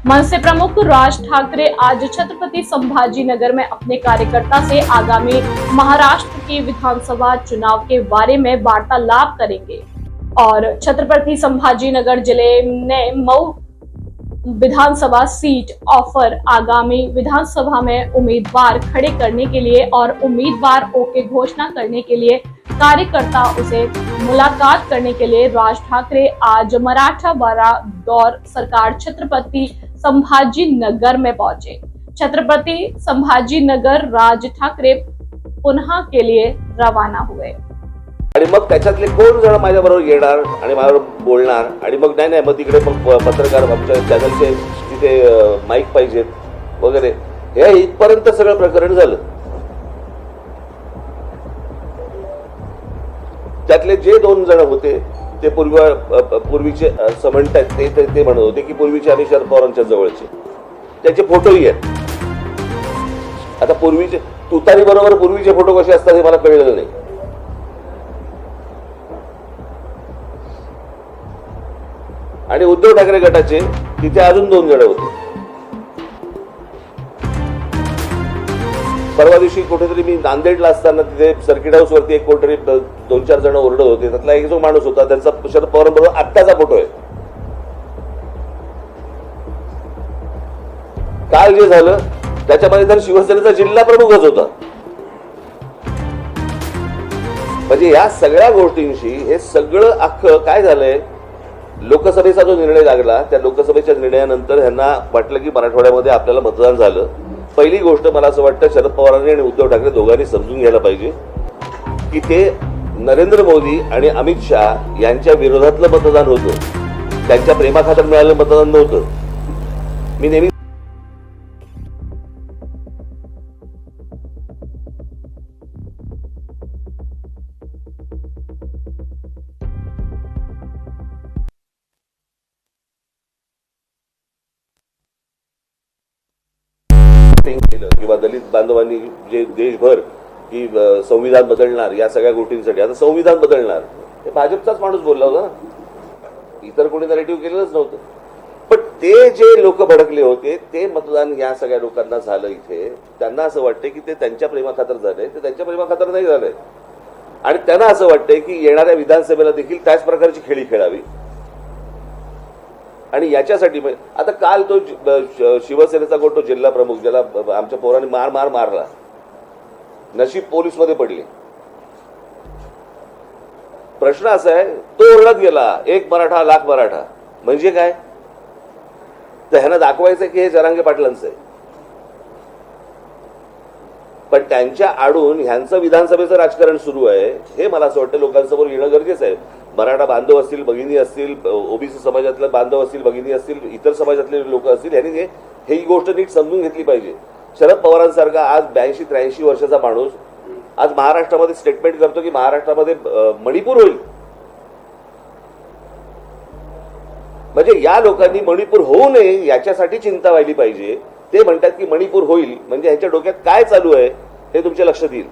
मनसे प्रमुख राज ठाकरे आज छत्रपति संभाजीनगर में अपने कार्यकर्ता से आगामी महाराष्ट्र की विधानसभा चुनाव के बारे में वार्तालाप करेंगे और छत्रपति संभाजीनगर जिले ने मऊ विधानसभा सीट ऑफर आगामी विधानसभा में उम्मीदवार खड़े करने के लिए और उम्मीदवार ओके घोषणा करने के लिए कार्यकर्ता उसे मुलाकात करने के लिए राज ठाकरे आज मराठवाड़ा दौर सरकार छत्रपति संभाजीनगर में पहुंचे। छत्रपति संभाजीनगर राज ठाकरे पुन्हा के लिए रवाना हुए आणि मग त्याच्यातले कोण जण माझ्याबरोबर येणार आणि माझ्याबरोबर बोलणार आणि मग नाही मग तिकडे मग पत्रकार आमच्या चॅनलचे तिथे माईक पाहिजेत वगैरे हे इथपर्यंत सगळं प्रकरण झालं। त्यातले जे दोन जण होते ते पूर्वीचे समंत आहेत ते म्हणत होते की पूर्वीचे आम्ही शरद पवारांच्या जवळचे, त्याचे फोटोही आहेत। आता पूर्वीचे तुतारी बरोबर पूर्वीचे फोटो कसे असतात हे मला कळलेलं नाही। आणि उद्धव ठाकरे गटाचे तिथे अजून दोन जण होते। परवा दिवशी कुठेतरी मी नांदेडला असताना तिथे सर्किट हाऊस वरती एक कोणतरी दोन चार जण ओरडत होते, त्यातला एक जो माणूस होता त्यांचा शरद पवारांबरोबर आत्ताचा फोटो आहे। काल जे झालं त्याच्यामध्ये तर शिवसेनेचा जिल्हा प्रमुखच होता। म्हणजे या सगळ्या गोष्टींशी हे सगळं अख्खं काय झालंय, लोकसभेचा जो निर्णय लागला त्या लोकसभेच्या निर्णयानंतर ह्यांना वाटलं की मराठवाड्यामध्ये आपल्याला मतदान झालं। पहिली गोष्ट मला असं वाटतं शरद पवारांनी आणि उद्धव ठाकरे दोघांनी समजून घ्यायला पाहिजे की ते नरेंद्र मोदी आणि अमित शहा यांच्या विरोधातलं मतदान होतं, त्यांच्या प्रेमाखातर मिळालेलं मतदान नव्हतं। मी नेहमी किंवा दलित बांधवांनी जे देशभर की संविधान बदलणार या सगळ्या गोष्टींसाठी, आता संविधान बदलणार हे भाजपचाच माणूस बोलला होता ना, इतर कोणी नरेटिव्ह केलेलंच नव्हतं। पण ते जे लोक भडकले होते ते मतदान या सगळ्या लोकांना झालं इथे, त्यांना असं वाटतंय की ते त्यांच्या प्रेमाखातर झालंय, ते त्यांच्या प्रेमाखातर नाही झालंय आणि त्यांना असं वाटतंय की येणाऱ्या विधानसभेला देखील त्याच प्रकारची खेळी खेळावी। आणि याच्यासाठी आता काल तो शिवसेनेचा कोण तो जिल्हा प्रमुख ज्याला आमच्या पोरांनी मारला, नशीब पोलीस मध्ये पडले। प्रश्न असा आहे तो ओरडत गेला एक मराठा लाख मराठा, म्हणजे काय तर ह्यांना दाखवायचं की हे जरांगे पाटलांचं आहे। पण त्यांच्या आडून ह्यांचं विधानसभेचं राजकारण सुरू आहे हे मला असं वाटतं लोकांसमोर येणं गरजेचं आहे। मराठा बांधव असतील, भगिनी असतील, ओबीसी समाजातले बांधव असतील, भगिनी असतील, इतर समाजातले लोक असतील, यांनी ही गोष्ट नीट समजून घेतली पाहिजे। शरद पवारांसारखा आज 82-83 वर्षाचा माणूस आज महाराष्ट्रामध्ये स्टेटमेंट करतो की महाराष्ट्रामध्ये मणिपूर होईल। म्हणजे या लोकांनी मणिपूर होऊ नये याच्यासाठी चिंता व्हायली पाहिजे। ते म्हणतात की मणिपूर होईल म्हणजे यांच्या डोक्यात काय चालू आहे हे तुमच्या लक्षात येईल।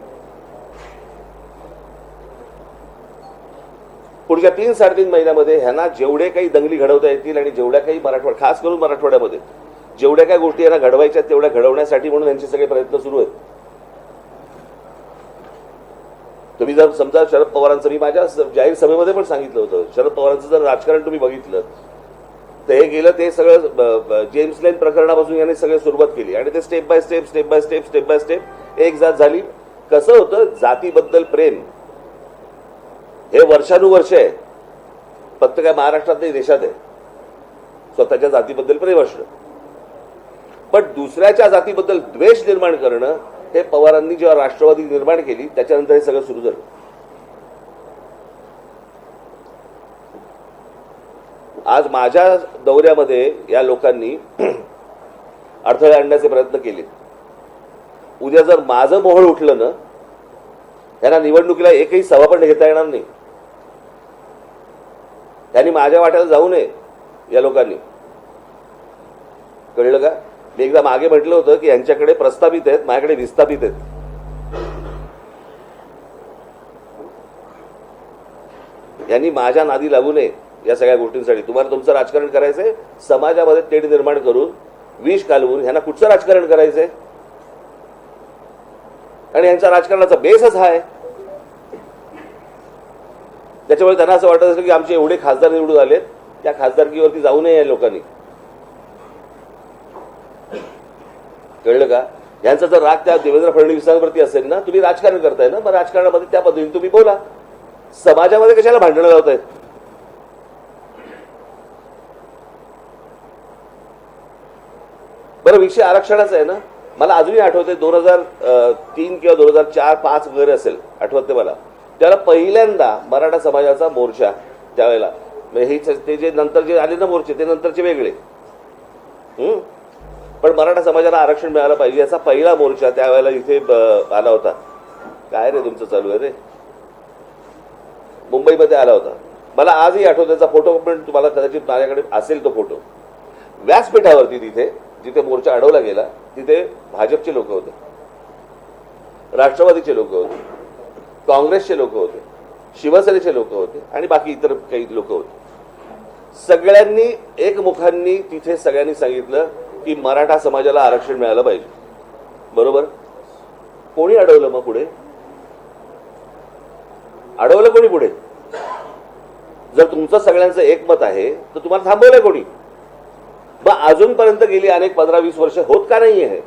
पुढच्या 3-3.5 महिन्यामध्ये ह्यांना जेवढे काही दंगली घडवता येतील आणि जेवढ्या काही खास करून मराठवाड्यामध्ये जेवढ्या काही गोष्टी यांना घडवायच्या तेवढ्या घडवण्यासाठी म्हणून यांचे सगळे प्रयत्न सुरू आहेत। तुम्ही जर समजा शरद पवारांचं, मी माझ्या जाहीर सभेमध्ये पण सांगितलं होतं, शरद पवारांचं जर राजकारण तुम्ही बघितलं तर हे गेलं ते सगळं जेम्स लेन प्रकरणापासून यांनी सगळं सुरुवात केली आणि ते स्टेप बाय स्टेप एक जात झाली। कसं होतं जातीबद्दल प्रेम हे वर्षानुवर्ष आहे, फक्त काय महाराष्ट्रात नाही देशात आहे स्वतःच्या जातीबद्दल प्रेम असणं। पण दुसऱ्याच्या जातीबद्दल द्वेष निर्माण करणं हे पवारांनी जेव्हा राष्ट्रवादी निर्माण केली त्याच्यानंतर हे सगळं सुरू झालं। आज माझ्या दौऱ्यामध्ये या लोकांनी अडथळे आणण्याचे प्रयत्न केले। उद्या जर माझं मोहळ उठलं ना त्यांना निवडणुकीला एकही सभा पण घेता येणार नाही। त्यांनी माझ्या वाट्याला जाऊ नये या लोकांनी, कळलं का? मी एकदा मागे म्हटलं होतं की यांच्याकडे प्रस्थापित आहेत, माझ्याकडे विस्थापित आहेत। यांनी माझ्या नादी लागू नये। या सगळ्या गोष्टींसाठी. तुम्हाला तुमचं राजकारण करायचंय, समाजामध्ये तेढ निर्माण करून विष कालवून. ह्यांना कुठचं राजकारण करायचंय? आणि यांचा राजकारणाचा बेसच हा आहे. त्याच्यामुळे त्यांना असं वाटत असेल की आमचे एवढे खासदार निवडून आलेत, त्या खासदारकीवरती जाऊ नये या लोकांनी. कळलं का? यांचा जर राग त्या देवेंद्र फडणवीसांवरती असेल ना, तुम्ही राजकारण करताय ना, मग राजकारणामध्ये त्या पद्धतीने तुम्ही बोला. समाजामध्ये कशाला भांडणं लावताय? बरं, विषय आरक्षणाचा आहे ना. मला अजूनही आठवते 2003 किंवा 2004-05 वगैरे असेल, आठवते मला. त्याला पहिल्यांदा मराठा समाजाचा मोर्चा त्यावेळेला, ते जे नंतर जे आले ना मोर्चे, ते नंतरचे वेगळे. पण मराठा समाजाला आरक्षण मिळालं पाहिजे याचा पहिला मोर्चा त्यावेळेला इथे आला होता. काय रे तुमचं चालू आहे रे? मुंबईमध्ये आला होता. मला आजही आठवतो त्याचा फोटो, पण तुम्हाला कदाचित माझ्याकडे असेल तो फोटो. व्यासपीठावरती तिथे जिथे मोर्चा अडवला गेला तिथे भाजपचे लोक होते, राष्ट्रवादीचे लोक होते, काँग्रेसचे लोक होते, शिवसेनेचे लोक होते आणि बाकी इतर काही लोक होते. सगळ्यांनी एकमुखांनी तिथे सगळ्यांनी सांगितलं की मराठा समाजाला आरक्षण मिळालं पाहिजे. बरोबर? कोणी अडवलं मग पुढे? अडवलं कोणी पुढे? जर तुमचं सगळ्यांचं एकमत आहे तर तुम्हाला थांबवलंय कोणी? मग अजूनपर्यंत गेली अनेक 15-20 वर्ष होत का नाही आहे?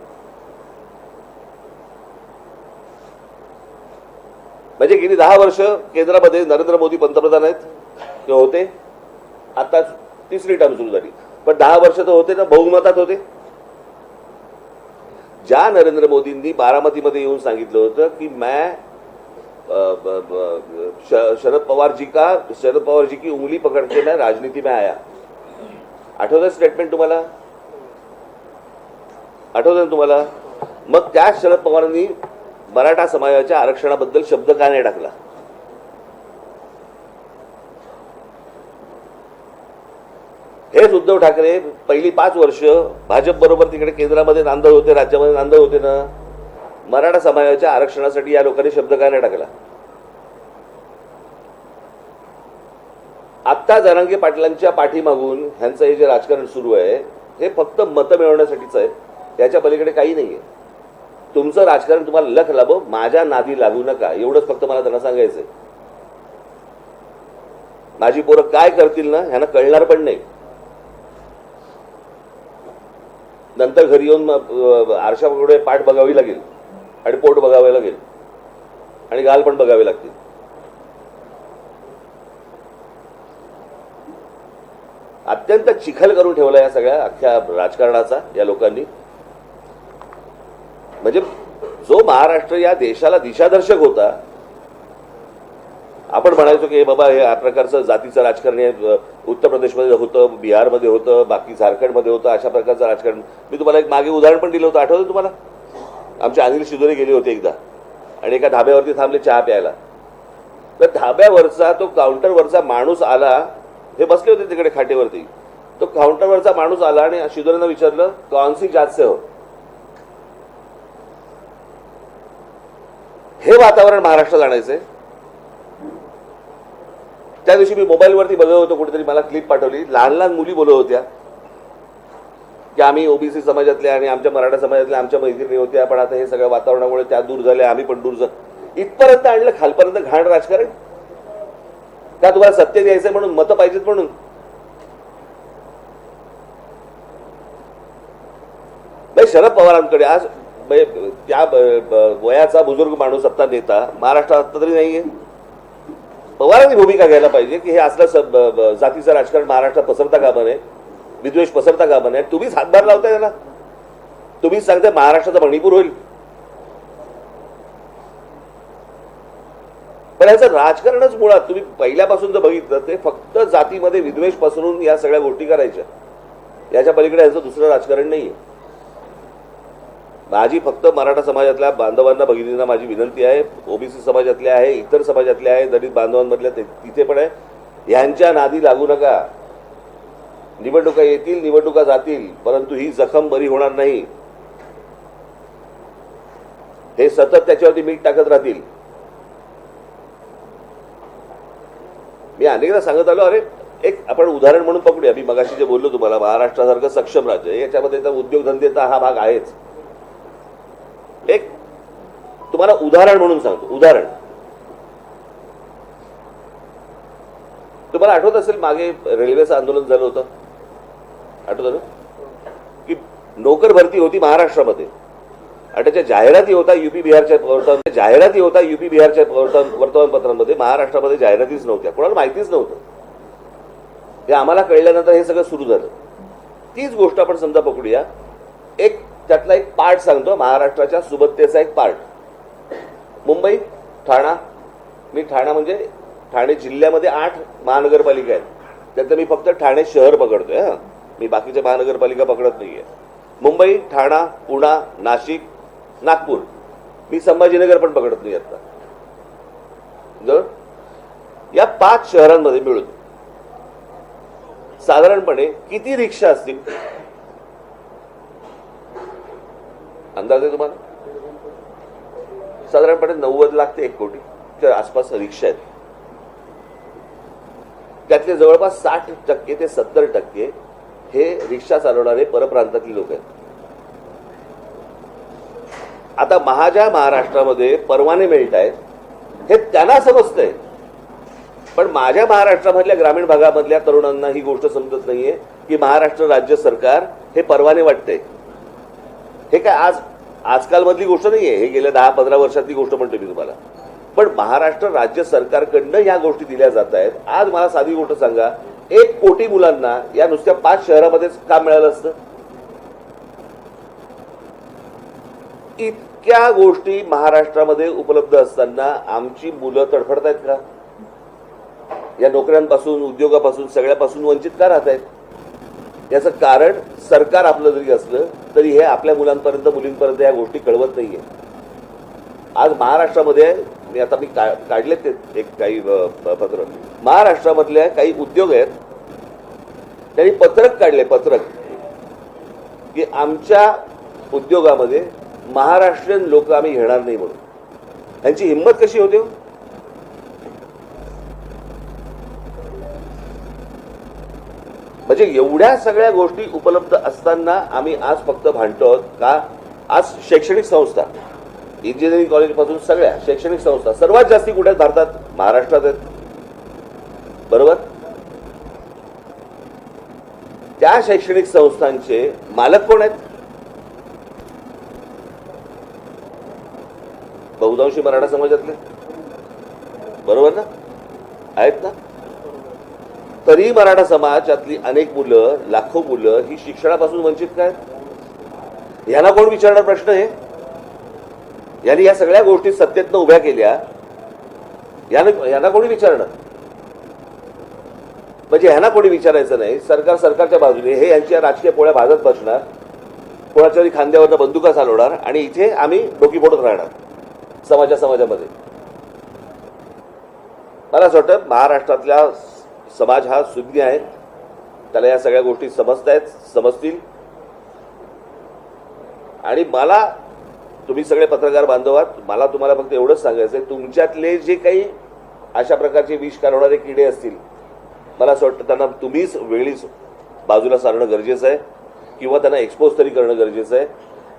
म्हणजे गेली 10 वर्ष केंद्रामध्ये नरेंद्र मोदी पंतप्रधान आहेत किंवा होते, आता तिसरी टर्म सुरू झाली, पण 10 वर्ष तर होते ना, बहुमतात होते. ज्या नरेंद्र मोदींनी बारामतीमध्ये येऊन सांगितलं होतं की मैं शरद पवार जी की उंगली पकड़ के मैं राजनीति में आया. आठवतं स्टेटमेंट तुम्हाला? आठवतं ना तुम्हाला? मग त्या शरद पवारांनी मराठा समाजाच्या आरक्षणाबद्दल शब्द का नाही टाकला? हेच उद्धव ठाकरे पहिली 5 वर्ष भाजप बरोबर तिकडे केंद्रामध्ये नांदत होते, राज्यामध्ये नांदत होते ना. मराठा समाजाच्या आरक्षणासाठी या लोकांनी शब्द का नाही टाकला? आत्ता जरांगे पाटलांच्या पाठीमागून ह्यांचं हे जे राजकारण सुरू आहे हे फक्त मतं मिळवण्यासाठीच आहे, त्याच्या पलीकडे काही नाहीये. तुमचं राजकारण तुम्हाला लख लाभो, माझ्या नादी लागू नका, एवढंच फक्त मला त्यांना सांगायचंय. माझी पोरं काय करतील ना ह्यांना कळणार पण नाही. नंतर घरी येऊन आरशापुढे पाठ बघावी लागेल आणि पोट बघावे लागेल आणि गाल पण बघावे लागतील. अत्यंत चिखल करून ठेवला या सगळ्या अख्ख्या राजकारणाचा या लोकांनी. म्हणजे जो महाराष्ट्र या देशाला दिशादर्शक होता, आपण म्हणायचो की बाबा हे प्रकारचं जातीचं राजकारण आहे, उत्तर प्रदेशमध्ये होतं, बिहारमध्ये होतं, बाकी झारखंडमध्ये होतं, अशा प्रकारचं राजकारण. मी तुम्हाला एक मागे उदाहरण पण दिलं होतं, आठवतं तुम्हाला? आमचे अनिल शिदोरे गेले होते एकदा आणि एका धाब्यावरती थांबले चहा प्यायला. तर धाब्यावरचा तो काउंटरवरचा माणूस आला, हे बसले होते तिकडे खाटेवरती, तो काउंटरवरचा माणूस आला आणि शिदोरेंना विचारलं कौनसी जात से हो. हे वातावरण महाराष्ट्रात आणायचंय. त्या दिवशी मी मोबाईलवरती बघत होतो, कुठेतरी मला क्लिप पाठवली, लहान लहान मुली बोलत होत्या की आम्ही ओबीसी समाजातल्या आणि आमच्या मराठा समाजातल्या आमच्या मैत्रिणी होत्या, पण आता हे सगळ्या वातावरणामुळे त्या दूर झाल्या, आम्ही पण दूर झालो. इथपर्यंत आणलं, खालपर्यंत घाण राजकारण का? तुम्हाला सत्य द्यायचंय म्हणून, मतं पाहिजेत म्हणून. शरद पवारांकडे आज त्या वयाचा बुजुर्ग माणूस आत्ता नेता महाराष्ट्रात आत्ता तरी नाहीये. पवारांनी भूमिका घ्यायला पाहिजे की हे असलं जातीचं राजकारण महाराष्ट्रात पसरता कामा नये, विद्वेष पसरता कामा नये. तुम्हीच हातभार लावताय त्याला, तुम्हीच सांगताय महाराष्ट्राचा मणिपूर होईल. पण याचं राजकारणच मुळात तुम्ही पहिल्यापासून जर बघितलं ते फक्त जातीमध्ये विद्वेष पसरून या सगळ्या गोष्टी करायच्या, याच्या पलीकडे यांचं दुसरं राजकारण नाहीये. माझी फक्त मराठा समाजातल्या बांधवांना भगिनींना माझी विनंती आहे, ओबीसी समाजातल्या आहे, इतर समाजातल्या आहे, दलित बांधवांमधल्या तिथे पण आहे, ह्यांच्या नादी लागू नका. निवडणुका येतील, निवडणुका जातील, परंतु ही जखम बरी होणार नाही. हे सतत त्याच्यावरती मीठ टाकत राहतील. मी अनेकदा सांगत आलो, अरे एक आपण उदाहरण म्हणून पकडूया. मी मगाशी जे बोललो तुम्हाला, महाराष्ट्रासारखं सक्षम राज्य, याच्यामध्ये तर उद्योगधंदेचा हा भाग आहेच. एक तुम्हाला उदाहरण म्हणून सांगतो. उदाहरण तुम्हाला आठवत असेल, मागे रेल्वेचं आंदोलन झालं होतं, आठवतं ना, की नोकर भरती होती महाराष्ट्रामध्ये आणि त्याच्या जाहिराती होता युपी बिहारच्या वर्तमानपत्रांमध्ये. महाराष्ट्रामध्ये जाहिरातीच नव्हत्या, कोणाला माहितीच नव्हतं. हे आम्हाला कळल्यानंतर हे सगळं सुरू झालं. तीच गोष्ट आपण समजा पकडूया. एक त्यातला एक पार्ट सांगतो, महाराष्ट्राच्या सुबत्तेचा एक पार्ट. मुंबई, ठाणा. मी ठाणा म्हणजे ठाणे जिल्ह्यामध्ये 8 महानगरपालिका आहेत, त्यातलं मी फक्त ठाणे शहर पकडतोय. हा, मी बाकीच्या महानगरपालिका पकडत नाहीये. मुंबई, ठाणा, पुणा, नाशिक, नागपूर. मी संभाजीनगर पण पकडत नाही आता. जर या 5 शहरांमध्ये मिळून साधारणपणे किती रिक्षा असतील अंदाज आहे तुम्हाला? साधारणपणे 90 लाख ते 1 कोटीच्या आसपास रिक्षा आहेत. त्यातले जवळपास 60% ते 70% हे रिक्षा चालवणारे परप्रांतातले लोक आहेत. आता माझ्या महाराष्ट्रामध्ये परवाने मिळत आहेत हे त्यांना समजतंय, पण माझ्या महाराष्ट्रामधल्या ग्रामीण भागामधल्या तरुणांना ही गोष्ट समजत नाहीये की महाराष्ट्र राज्य सरकार हे परवाने वाटते. हे काय आजकाल मधली गोष्ट नाहीये, हे गेल्या 10-15 वर्षातली गोष्ट म्हणतो मी तुम्हाला. पण महाराष्ट्र राज्य सरकारकडनं ह्या गोष्टी दिल्या जात आहेत. आज मला साधी गोष्ट सांगा, 1 कोटी मुलांना या नुसत्या 5 शहरामध्येच काम मिळालं असतं? इतक्या गोष्टी महाराष्ट्रामध्ये उपलब्ध असताना आमची मुलं तडफडतायत का? या नोकऱ्यांपासून, उद्योगापासून, सगळ्यापासून वंचित का राहत आहेत? याचं कारण सरकार आपलं जरी असलं तरी हे आपल्या मुलांपर्यंत, मुलींपर्यंत या गोष्टी कळवत नाहीये. आज महाराष्ट्रामध्ये मी काढले ते एक काही पत्र, महाराष्ट्रामधल्या काही उद्योग आहेत त्यांनी पत्रक काढले, पत्रक, की आमच्या उद्योगामध्ये महाराष्ट्रीयन लोक आम्ही घेणार नाही म्हणून. त्यांची हिंमत कशी होते? म्हणजे एवढ्या सगळ्या गोष्टी उपलब्ध असताना आम्ही आज फक्त भांडतो आहोत का? आज शैक्षणिक संस्था, इंजिनिअरिंग कॉलेज पासून सगळ्या शैक्षणिक संस्था सर्वात जास्ती कुठे आहेत भारतात? महाराष्ट्रात आहेत, बरोबर? त्या शैक्षणिक संस्थांचे मालक कोण आहेत? बहुतांशी मराठा समाजातले, बरोबर ना? आहेत ना? तरी मराठा समाजातली अनेक मुलं, लाखो मुलं ही शिक्षणापासून वंचित काय? ह्यांना कोण विचारणार प्रश्न आहे? यांनी या सगळ्या गोष्टी सत्तेतनं उभ्या केल्या, यांना कोणी विचारणार? म्हणजे ह्यांना कोणी विचारायचं नाही. सरकार सरकारच्या बाजूने, हे यांच्या राजकीय पोळ्या भाजत बसणार, कोणाच्याही खांद्यावरनं बंदुका चालवणार आणि इथे आम्ही डोकी फोडत राहणार समाजामध्ये. मला असं वाटतं महाराष्ट्रातला समाज हा सुज्ञ आहे, त्याला या सगळ्या गोष्टी समजतील. आणि मला, तुम्ही सगळे पत्रकार बांधव आहात, मला तुम्हाला फक्त एवढंच सांगायचं आहे, तुमच्यातले जे काही अशा प्रकारचे विष काढवणारे किडे असतील, मला असं वाटतं त्यांना तुम्हीच वेळीच बाजूला सारणं गरजेचं आहे किंवा त्यांना एक्सपोज तरी करणं गरजेचं आहे.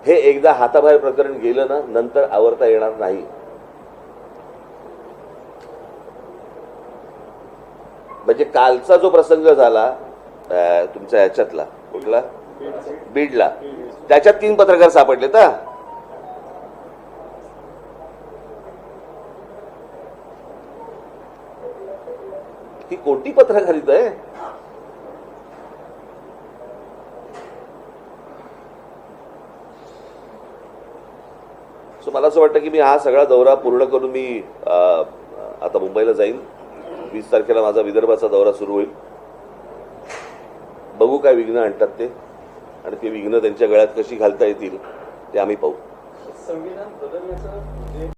हे एकदा हाताबाहेर प्रकरण गेलं ना, नंतर आवरता येणार नाही. म्हणजे कालचा जो प्रसंग झाला तुमच्या ह्याच्यातला, कुठला? बीडला, त्याच्यात 3 पत्रकार सापडले तर ही कोणती पत्रकारिता आहे? सो मला असं वाटतं की मी हा सगळा दौरा पूर्ण करून मी आता मुंबईला जाईन. 20 तारखेला माझा विदर्भाचा दौरा सुरू होईल. बघू काय विघ्न आणतात ते, आणि ते विघ्न त्यांच्या गळ्यात कशी घालता येतील ते आम्ही पाहू. संविधान बदलण्याचं